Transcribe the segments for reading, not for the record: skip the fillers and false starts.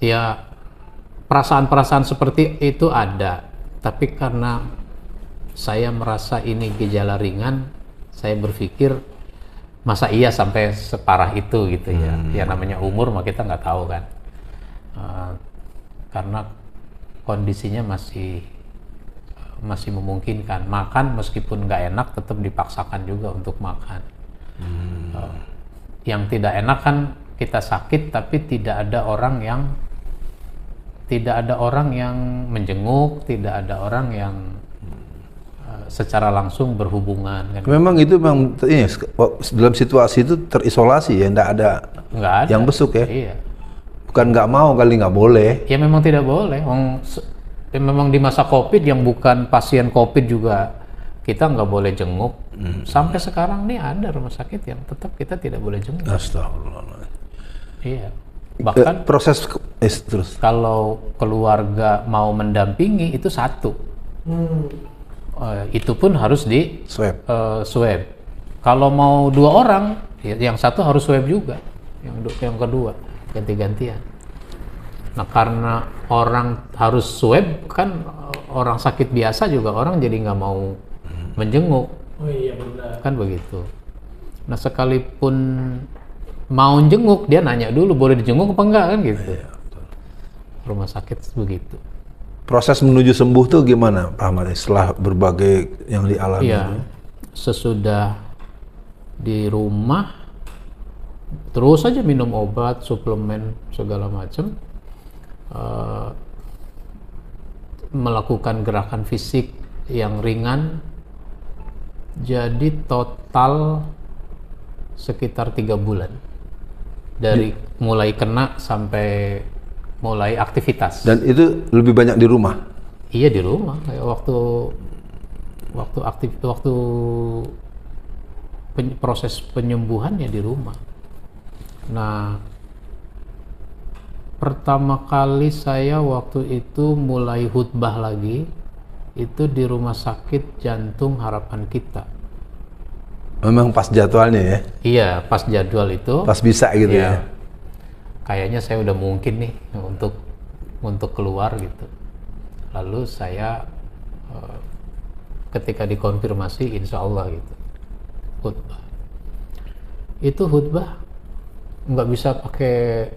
Ya, perasaan-perasaan seperti itu ada, tapi karena saya merasa ini gejala ringan, saya berpikir masa iya sampai separah itu gitu ya. Ya namanya umur mah kita nggak tahu kan. Karena kondisinya masih memungkinkan. Makan meskipun nggak enak tetap dipaksakan juga untuk makan. Yang tidak enak kan kita sakit tapi tidak ada orang yang menjenguk, tidak ada orang yang secara langsung berhubungan kan. Memang itu memang ini, dalam situasi itu terisolasi ya, nggak ada yang besuk ya. Iya. Bukan nggak mau kali, nggak boleh. Ya memang tidak boleh. Memang di masa COVID yang bukan pasien COVID juga kita nggak boleh jenguk. Sampai sekarang nih ada rumah sakit yang tetap kita tidak boleh jenguk. Astagfirullahaladzim. Iya. Bahkan proses terus. Kalau keluarga mau mendampingi itu satu. Itu pun harus di Swab. swab. Kalau mau 2 orang, yang satu harus swab juga. Yang kedua ganti-gantian. Nah, karena orang harus swab kan, orang sakit biasa juga orang jadi nggak mau menjenguk. Oh iya benar. Kan begitu. Nah, sekalipun mau jenguk dia nanya dulu boleh dijenguk apa enggak kan gitu. Rumah sakit begitu. Proses menuju sembuh tuh gimana Pak Ahmad setelah berbagai yang dialami? Iya. Sesudah di rumah terus aja minum obat, suplemen segala macam, melakukan gerakan fisik yang ringan. Jadi total sekitar 3 bulan dari mulai kena sampai mulai aktivitas. Dan itu lebih banyak di rumah? Iya di rumah. Kayak waktu proses penyembuhannya di rumah. Nah, pertama kali saya waktu itu mulai khutbah lagi itu di Rumah Sakit Jantung Harapan Kita. Memang pas jadwalnya ya? Iya, pas jadwal itu. Pas bisa gitu ya? Kayaknya saya udah mungkin nih untuk keluar gitu. Lalu saya ketika dikonfirmasi insya Allah gitu khutbah. Itu khutbah nggak bisa pakai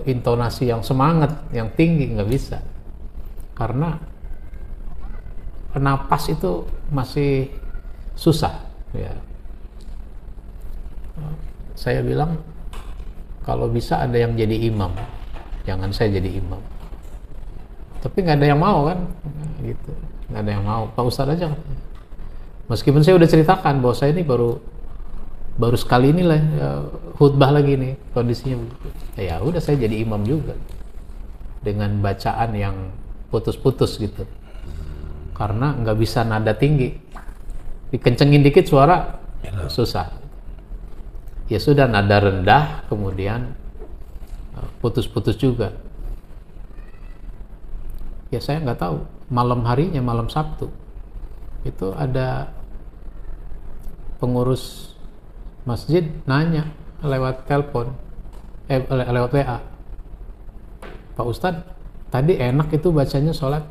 intonasi yang semangat, yang tinggi, nggak bisa. Karena napas itu masih susah ya. Saya bilang kalau bisa ada yang jadi imam, jangan saya jadi imam. Tapi nggak ada yang mau kan, gitu. Nggak ada yang mau. Pak Ustadz aja. Meskipun saya udah ceritakan bahwa saya ini baru sekali ini lah khutbah lagi nih kondisinya. Ya udah saya jadi imam juga dengan bacaan yang putus-putus gitu. Karena nggak bisa nada tinggi, dikencengin dikit suara susah. Ya sudah nada rendah, kemudian putus-putus juga. Ya saya nggak tahu, malam harinya, malam Sabtu itu ada pengurus masjid nanya lewat telepon, lewat WA, Pak Ustadz tadi enak itu bacanya sholat.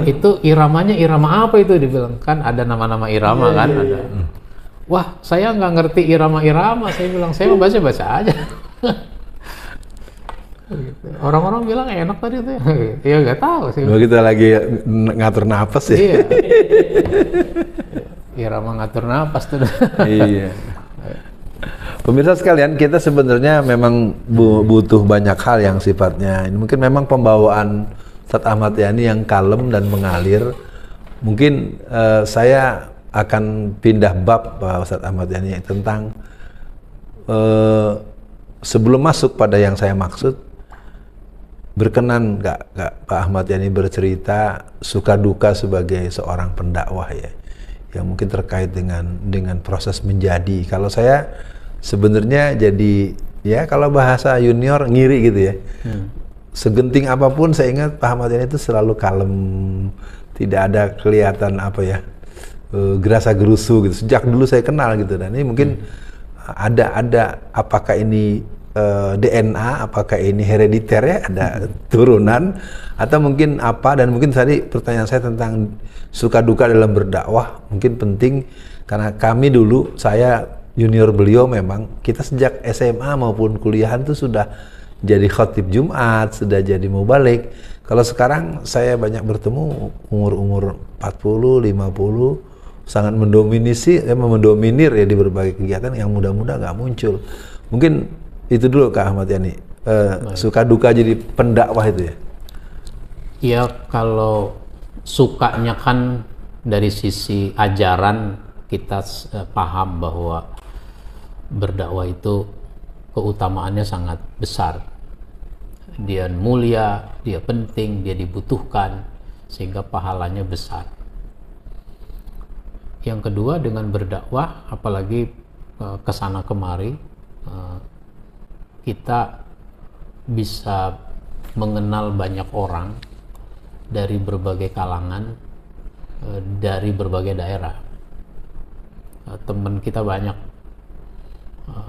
Itu iramanya irama apa itu, dibilang kan ada nama-nama irama kan ada. Wah, saya nggak ngerti irama-irama. Saya bilang, saya mau baca-baca aja. Orang-orang bilang enak tadi itu. Ya nggak tahu sih. Kita lagi ngatur napas ya. Iya. Irama ngatur napas tuh. Iya. Pemirsa sekalian, kita sebenarnya memang butuh banyak hal yang sifatnya ini mungkin memang pembawaan Ustadz Ahmad Yani yang kalem dan mengalir. Mungkin saya akan pindah bab Pak Ustadz Ahmad Yani tentang sebelum masuk pada yang saya maksud, berkenan nggak Pak Ahmad Yani bercerita suka duka sebagai seorang pendakwah ya, yang mungkin terkait dengan proses menjadi. Kalau saya sebenarnya jadi ya kalau bahasa junior ngiri gitu ya. Segenting apapun saya ingat Pak Ahmad Yani itu selalu kalem, tidak ada kelihatan apa ya gerasa gerusu gitu. Sejak dulu saya kenal gitu, dan ini mungkin ada apakah ini DNA, apakah ini herediter ya, ada turunan, atau mungkin apa, dan mungkin tadi pertanyaan saya tentang suka duka dalam berdakwah, mungkin penting, karena kami dulu, saya junior beliau memang, kita sejak SMA maupun kuliahan tuh sudah jadi khotib Jumat, sudah jadi mubalik. Kalau sekarang saya banyak bertemu umur-umur 40, 50, sangat mendominir ya di berbagai kegiatan, yang muda-muda nggak muncul. Mungkin itu dulu Kak Ahmad Yani, suka duka jadi pendakwah itu ya? Iya, kalau sukanya kan dari sisi ajaran kita paham bahwa berdakwah itu keutamaannya sangat besar. Dia mulia, dia penting, dia dibutuhkan, sehingga pahalanya besar. Yang kedua, dengan berdakwah, apalagi kesana kemari, kita bisa mengenal banyak orang dari berbagai kalangan, dari berbagai daerah. Teman kita banyak,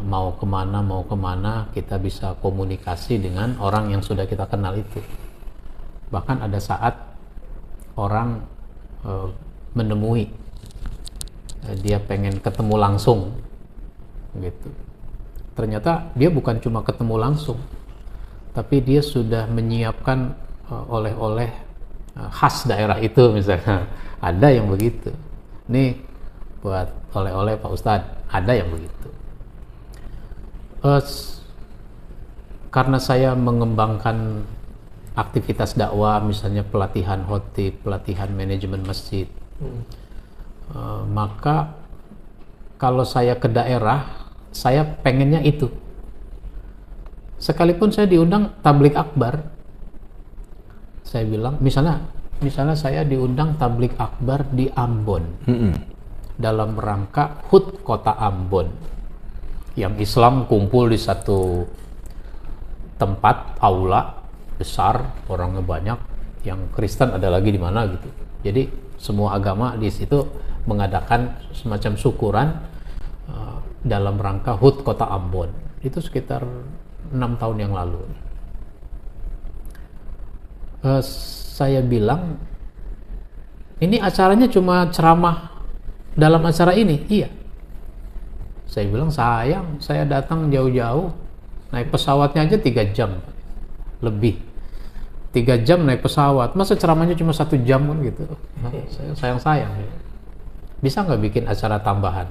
mau kemana kita bisa komunikasi dengan orang yang sudah kita kenal itu. Bahkan ada saat orang menemui, dia pengen ketemu langsung gitu. Ternyata dia bukan cuma ketemu langsung, tapi dia sudah menyiapkan oleh-oleh khas daerah itu misalnya. Ada yang begitu. Nih buat oleh-oleh Pak Ustadz, ada yang begitu. Karena saya mengembangkan aktivitas dakwah, misalnya pelatihan khotib, pelatihan manajemen masjid, maka kalau saya ke daerah, saya pengennya itu. Sekalipun saya diundang tablik akbar, saya bilang, misalnya saya diundang tablik akbar di Ambon, dalam rangka HUT Kota Ambon, yang Islam kumpul di satu tempat, aula besar, orangnya banyak, yang Kristen ada lagi di mana gitu. Jadi semua agama di situ mengadakan semacam syukuran dalam rangka HUT Kota Ambon. Itu sekitar 6 tahun yang lalu. Saya bilang, ini acaranya cuma ceramah dalam acara ini? Iya. Saya bilang, sayang, saya datang jauh-jauh, naik pesawatnya aja 3 jam lebih. 3 jam naik pesawat, masa ceramahnya cuma 1 jam kan gitu. Sayang-sayang. Bisa nggak bikin acara tambahan?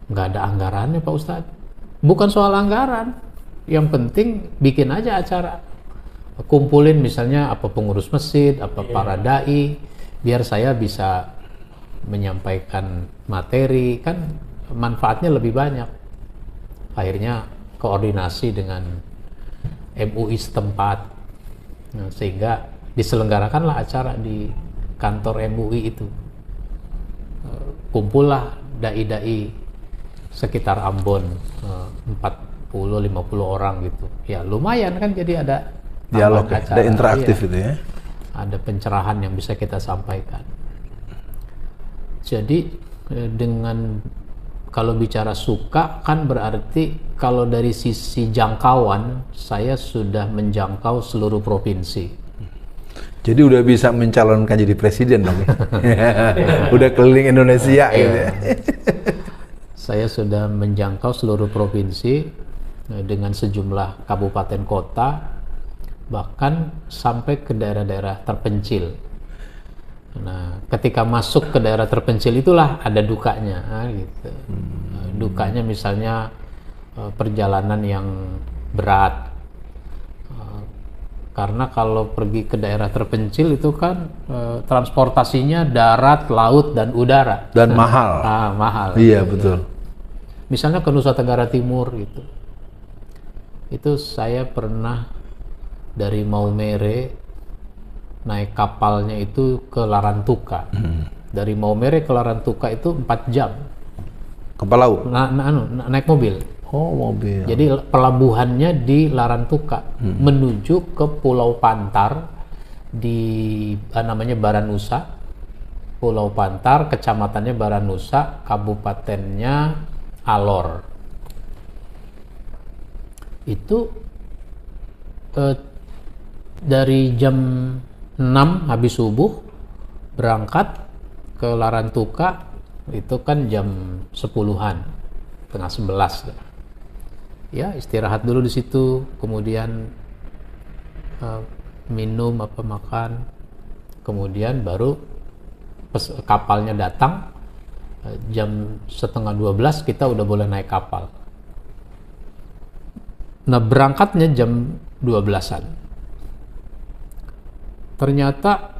Nggak ada anggarannya Pak Ustadz. Bukan soal anggaran, yang penting bikin aja acara, kumpulin misalnya apa pengurus masjid, apa para dai, biar saya bisa menyampaikan materi, kan manfaatnya lebih banyak. Akhirnya koordinasi dengan MUI setempat, sehingga diselenggarakanlah acara di kantor MUI itu. Kumpullah dai-dai sekitar Ambon, 40-50 orang gitu. Ya lumayan kan, jadi ada dialog, acara, ada interaktif ya. itu ya. Ada pencerahan yang bisa kita sampaikan. Jadi dengan, kalau bicara suka kan berarti kalau dari sisi jangkauan saya sudah menjangkau seluruh provinsi. Jadi udah bisa mencalonkan jadi presiden dong. Udah keliling Indonesia gitu ya. Saya sudah menjangkau seluruh provinsi dengan sejumlah kabupaten kota, bahkan sampai ke daerah-daerah terpencil. Nah, ketika masuk ke daerah terpencil itulah ada dukanya, gitu. Dukanya misalnya perjalanan yang berat, karena kalau pergi ke daerah terpencil itu kan transportasinya darat, laut, dan udara. Dan mahal. Mahal. Iya betul. Misalnya ke Nusa Tenggara Timur gitu. Itu saya pernah dari Maumere naik kapalnya itu ke Larantuka. Dari Maumere ke Larantuka itu 4 jam. Kapal laut? Naik mobil. Oh, mobil. Jadi pelabuhannya di Larantuka, menuju ke Pulau Pantar di namanya Baranusa. Pulau Pantar, kecamatannya Baranusa, kabupatennya Alor. Itu dari jam 6 habis subuh berangkat ke Larantuka, itu kan jam 10-an, tengah 11. Ya, istirahat dulu di situ, kemudian minum apa makan, kemudian baru kapalnya datang jam setengah 12, kita udah boleh naik kapal. Nah, berangkatnya jam 12-an. Ternyata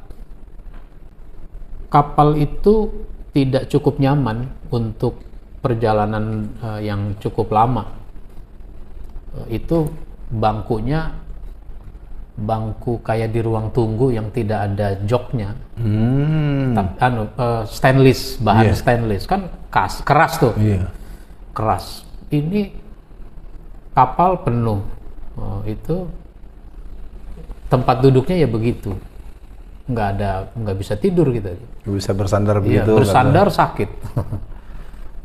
kapal itu tidak cukup nyaman untuk perjalanan yang cukup lama. Itu bangkunya bangku kayak di ruang tunggu yang tidak ada joknya. Stainless, bahan stainless kan keras tuh. Keras. Ini kapal penuh. Itu tempat duduknya ya begitu. Nggak bisa tidur kita. Bisa bersandar begitu. Bersandar sakit.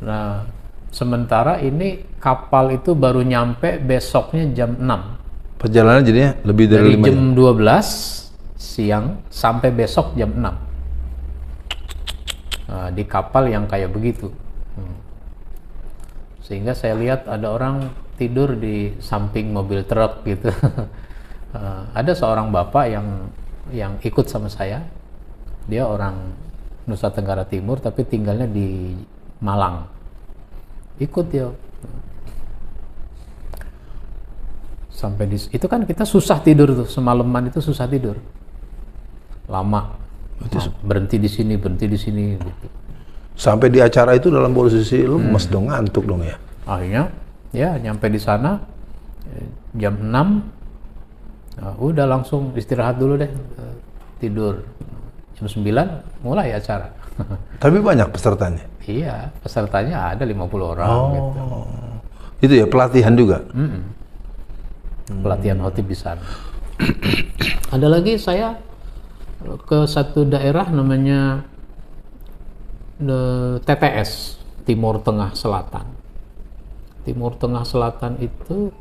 Nah, sementara ini kapal itu baru nyampe besoknya jam 6. Perjalanan jadinya lebih dari 5 jam 12 siang sampai besok jam 6. Nah, di kapal yang kayak begitu. Sehingga saya lihat ada orang tidur di samping mobil truk gitu. Ada seorang bapak yang ikut sama saya. Dia orang Nusa Tenggara Timur tapi tinggalnya di Malang. Ikut dia. Sampai itu kan kita susah tidur tuh, semalaman itu susah tidur, lama. Berhenti di sini gitu. Sampai di acara itu dalam posisi lemes dong, ngantuk dong ya. Akhirnya ya nyampe di sana jam 6, udah langsung istirahat dulu deh, tidur. Jam 9 mulai acara. Tapi banyak pesertanya? Iya, pesertanya ada 50 orang gitu. Itu ya pelatihan juga? Pelatihan khotib di sana. Ada lagi saya ke satu daerah namanya TTS, Timur Tengah Selatan. Timur Tengah Selatan itu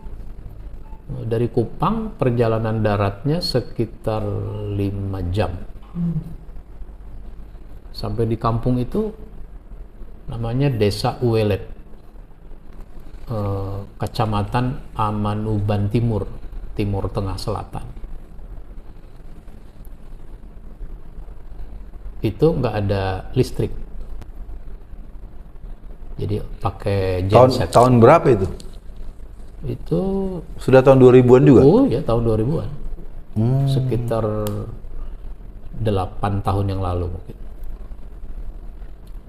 dari Kupang perjalanan daratnya sekitar 5 jam. Sampai di kampung itu namanya Desa Uelet. Kecamatan Amanuban Timur, Timur Tengah Selatan. Itu nggak ada listrik, jadi pakai genset. Tahun berapa itu? Itu sudah tahun 2000-an juga? Oh ya, tahun 2000-an. Sekitar 8 tahun yang lalu mungkin.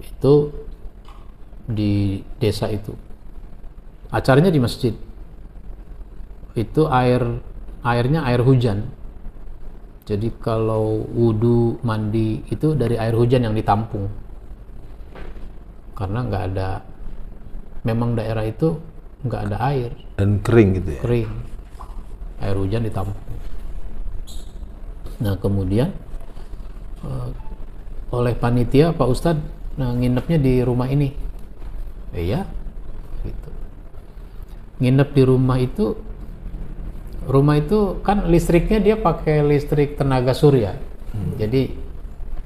Itu di desa itu. Acaranya di masjid. Itu airnya air hujan. Jadi kalau wudu, mandi itu dari air hujan yang ditampung. Karena nggak ada, memang daerah itu nggak ada air. Dan kering gitu ya? Kering. Air hujan ditampung. Nah kemudian oleh panitia Pak Ustadz nginepnya di rumah ini. Iya. Gitu. Nginep di rumah itu kan listriknya dia pakai listrik tenaga surya. Jadi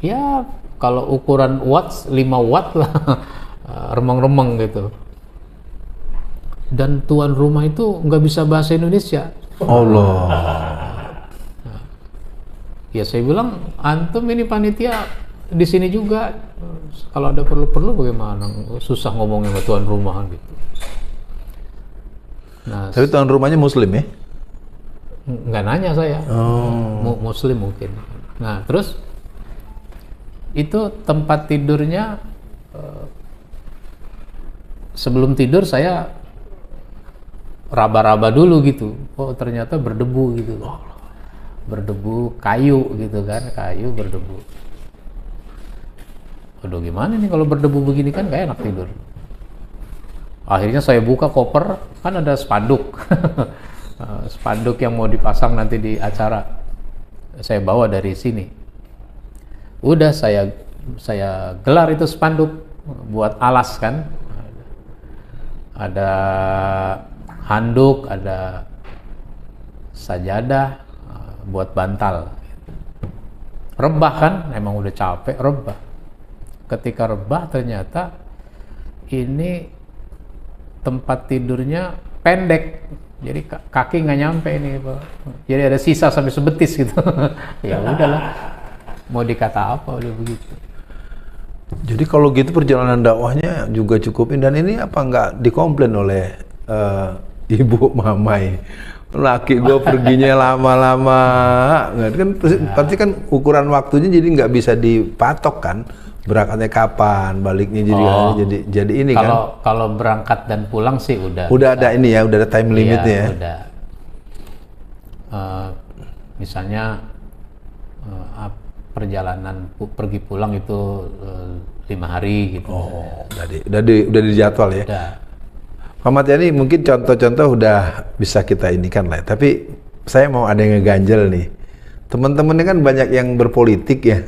ya kalau ukuran watts 5 watt lah, remeng-remeng gitu. Dan tuan rumah itu nggak bisa bahasa Indonesia. Allah. Nah, ya saya bilang, antum ini panitia di sini juga, kalau ada perlu-perlu bagaimana? Susah ngomongin sama tuan rumah gitu. Nah, tapi tuan rumahnya Muslim ya? Nggak nanya saya. Muslim mungkin. Nah terus itu tempat tidurnya, sebelum tidur saya raba-raba dulu gitu. Oh ternyata berdebu gitu. Berdebu kayu gitu kan, kayu berdebu. Aduh gimana nih kalau berdebu begini kan gak enak tidur. Akhirnya saya buka koper, kan ada spanduk. Spanduk yang mau dipasang nanti di acara. Saya bawa dari sini. Udah saya gelar itu spanduk buat alas kan. Ada handuk, ada sajadah, buat bantal. Rebah kan, emang udah capek, rebah. Ketika rebah ternyata ini tempat tidurnya pendek, jadi kaki nggak nyampe ini, Pak. Jadi ada sisa sampai sebetis gitu. Ya udahlah, mau dikata apa, udah begitu. Jadi kalau gitu perjalanan dakwahnya juga cukupin, dan ini apa nggak dikomplain oleh Ibu Mamai? Laki gue perginya lama-lama, kan pasti kan ukuran waktunya jadi nggak bisa dipatok kan, berangkatnya kapan, baliknya jadi ini kan. Kalau berangkat dan pulang sih udah ada ini ya, udah ada time limitnya ya. Udah. Misalnya perjalanan pergi pulang itu 5 hari gitu. Oh, udah di jadwal ya. Udah. Pak Matiani, mungkin contoh-contoh udah bisa kita inikan lah. Tapi saya mau ada yang ngeganjel nih. Teman-temannya kan banyak yang berpolitik ya,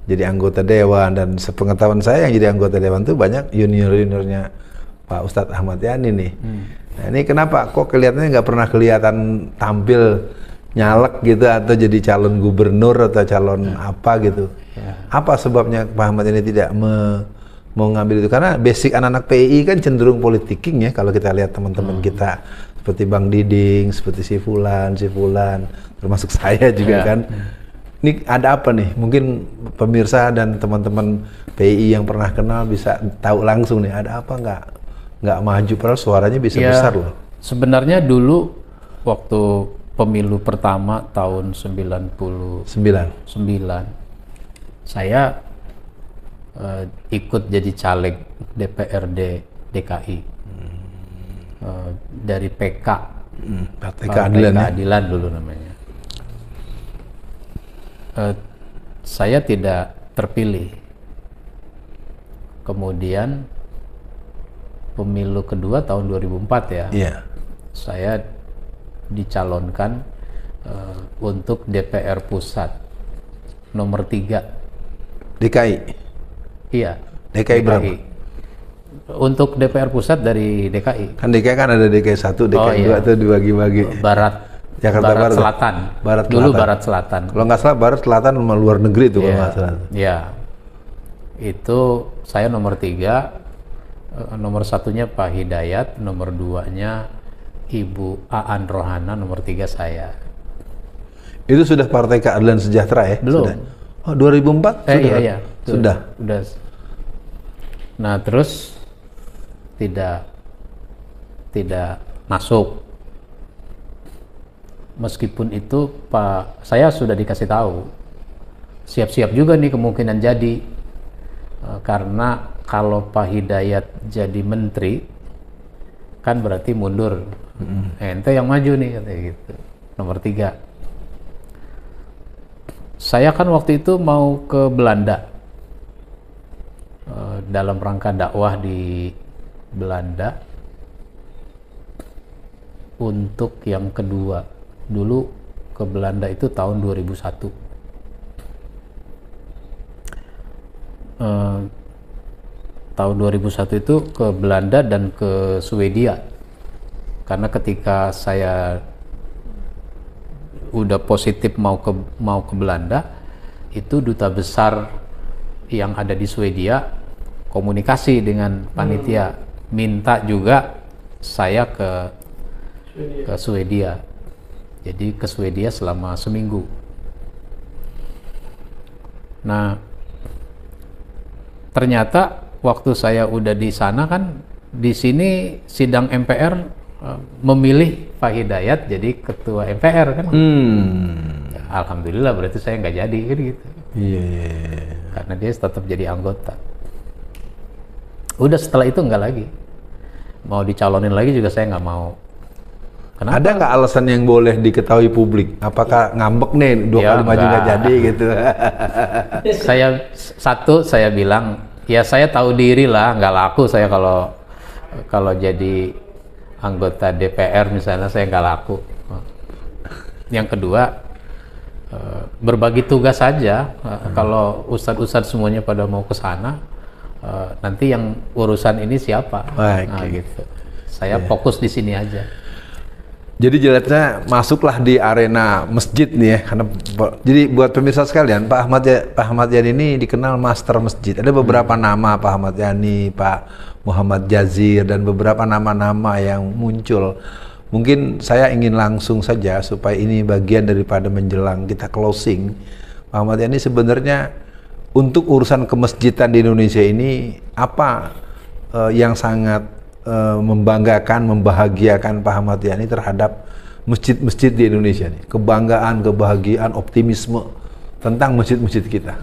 jadi anggota dewan, dan sepengetahuan saya yang jadi anggota dewan tuh banyak junior-juniornya Pak Ustadz Ahmad Yani nih. Nah ini kenapa kok kelihatannya nggak pernah kelihatan tampil nyalek gitu, atau jadi calon gubernur atau calon apa gitu? Apa sebabnya Pak Ahmad Yani tidak mau ngambil itu? Karena basic anak-anak PII kan cenderung politiking ya, kalau kita lihat teman-teman kita seperti Bang Diding, seperti si Fulan, termasuk saya juga kan. Ini ada apa nih? Mungkin pemirsa dan teman-teman PII yang pernah kenal bisa tahu langsung nih, ada apa nggak maju, padahal suaranya bisa besar loh. Sebenarnya dulu waktu pemilu pertama tahun 99, saya ikut jadi caleg DPRD DKI dari PK, Partai Keadilan dulu namanya. Saya tidak terpilih. Kemudian pemilu kedua tahun 2004 ya, saya dicalonkan untuk DPR pusat nomor 3 DKI. Iya. DKI berapa? Untuk DPR pusat dari DKI. Kan DKI kan ada DKI 1, DKI 2 itu dibagi-bagi. Barat Selatan. Dulu Barat Selatan. Kalau nggak salah Barat Selatan sama luar negeri itu kalau nggak salah. Iya. Itu saya nomor 3, nomor 1-nya Pak Hidayat, nomor 2-nya Ibu Aan Rohana, nomor 3 saya. Itu sudah Partai Keadilan Sejahtera ya? Belum. Sudah. Oh, 2004 sudah? Iya. Sudah. Nah, terus tidak masuk. Meskipun itu saya sudah dikasih tahu, siap-siap juga nih kemungkinan jadi, karena kalau Pak Hidayat jadi menteri kan berarti mundur. Ente yang maju nih katanya gitu, nomor 3. Saya kan waktu itu mau ke Belanda dalam rangka dakwah di Belanda untuk yang kedua. Dulu ke Belanda itu tahun 2001. Tahun 2001 itu ke Belanda dan ke Swedia. Karena ketika saya udah positif mau ke Belanda, itu duta besar yang ada di Swedia komunikasi dengan panitia, minta juga saya ke Swedia. Jadi ke Swedia selama seminggu. Nah, ternyata waktu saya udah di sana kan, di sini sidang MPR memilih Pak Hidayat jadi ketua MPR kan. Alhamdulillah, berarti saya nggak jadi kan gitu. Iya. Karena dia tetap jadi anggota. Udah setelah itu nggak lagi. Mau dicalonin lagi juga saya nggak mau. Kenapa? Ada nggak alasan yang boleh diketahui publik? Apakah ngambek nih 2 kali maju nggak jadi gitu? Saya bilang, ya saya tahu diri lah, nggak laku saya kalau jadi anggota DPR misalnya, saya nggak laku. Yang kedua, berbagi tugas saja. Kalau ustadz-ustadz semuanya pada mau ke sana, nanti yang urusan ini siapa? Nah, gitu. Saya fokus di sini aja. Jadi jelasnya masuklah di arena masjid nih ya, karena jadi buat pemirsa sekalian, Pak Ahmad Yani ini dikenal master masjid. Ada beberapa nama Pak Ahmad Yani, Pak Muhammad Jazir, dan beberapa nama-nama yang muncul. Mungkin saya ingin langsung saja supaya ini bagian daripada menjelang kita closing. Pak Ahmad Yani sebenarnya untuk urusan kemasjidan di Indonesia ini apa yang sangat membanggakan, membahagiakan Pak Ahmad Yani terhadap masjid-masjid di Indonesia nih? Kebanggaan, kebahagiaan, optimisme tentang masjid-masjid kita.